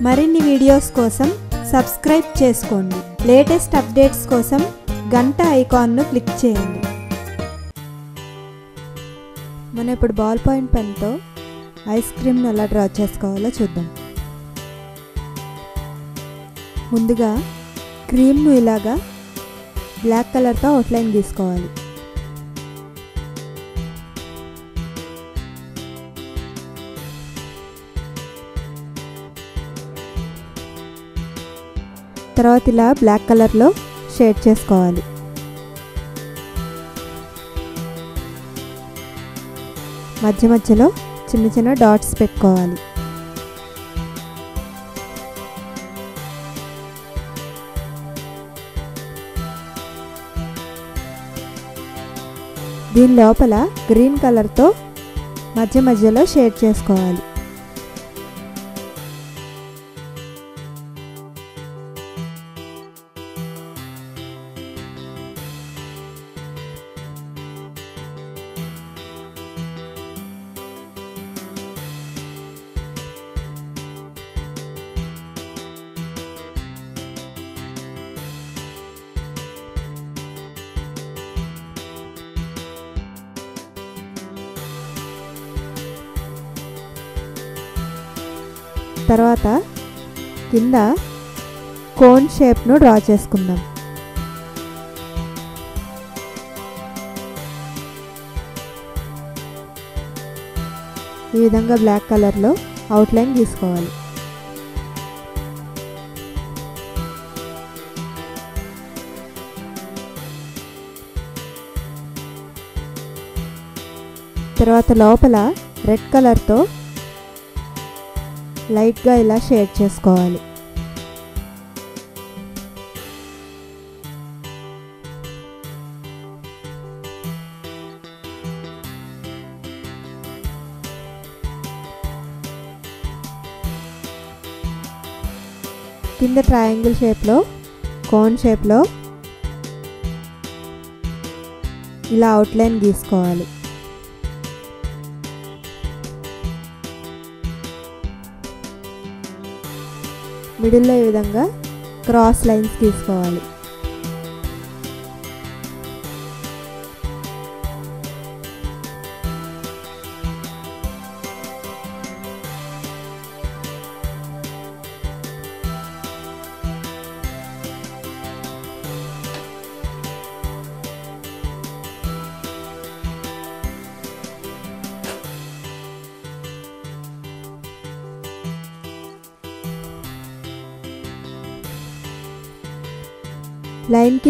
మరిన్ని వీడియోస్ కోసం సబ్స్క్రైబ్ చేసుకోండి. లేటెస్ట్ అప్డేట్స్ కోసం గంట ఐకాన్ను క్లిక్ చేయండి. మనం ఇప్పుడు బాల్ పాయింట్ పెన్తో ఐస్ క్రీమ్ను ఎలా డ్రా చేసుకోవాలో చూద్దాం. ముందుగా క్రీమ్ను ఇలాగా బ్లాక్ కలర్తో అవుట్లైన్ గీసుకోవాలి. తర్వాత ఇలా బ్లాక్ కలర్లో షేడ్ చేసుకోవాలి. మధ్య మధ్యలో చిన్న చిన్న డాట్స్ పెట్టుకోవాలి. దీని లోపల గ్రీన్ కలర్తో మధ్య మధ్యలో షేడ్ చేసుకోవాలి. తర్వాత కింద కోన్ షేప్ను డ్రా చేసుకుందాం. ఈ విధంగా బ్లాక్ కలర్లో అవుట్లైన్ గీసుకోవాలి. తర్వాత లోపల రెడ్ కలర్తో లైట్గా ఇలా షేడ్ చేసుకోవాలి. కింద ట్రయాంగిల్ షేప్లో కోన్ షేప్లో ఇలా అవుట్లైన్ గీసుకోవాలి. మిడిల్లో ఈ విధంగా క్రాస్ లైన్స్ గీసుకోవాలి.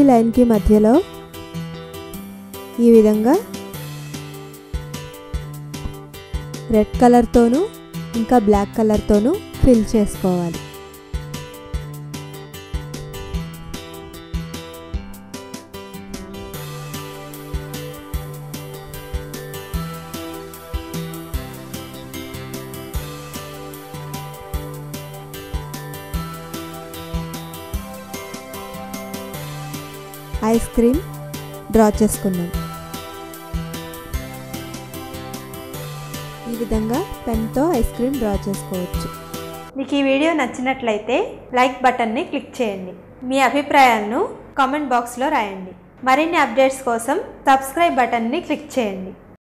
లైన్కి మధ్యలో ఈ విధంగా రెడ్ కలర్తోనూ ఇంకా బ్లాక్ కలర్తోనూ ఫిల్ చేసుకోవాలి. ఐస్ క్రీమ్ డ్రా చేసుకున్నాం. ఈ విధంగా పెన్తో ఐస్ క్రీమ్ డ్రా చేసుకోవచ్చు. మీకు ఈ వీడియో నచ్చినట్లయితే లైక్ బటన్ని క్లిక్ చేయండి. మీ అభిప్రాయాలను కామెంట్ బాక్స్లో రాయండి. మరిన్ని అప్డేట్స్ కోసం సబ్స్క్రైబ్ బటన్ని క్లిక్ చేయండి.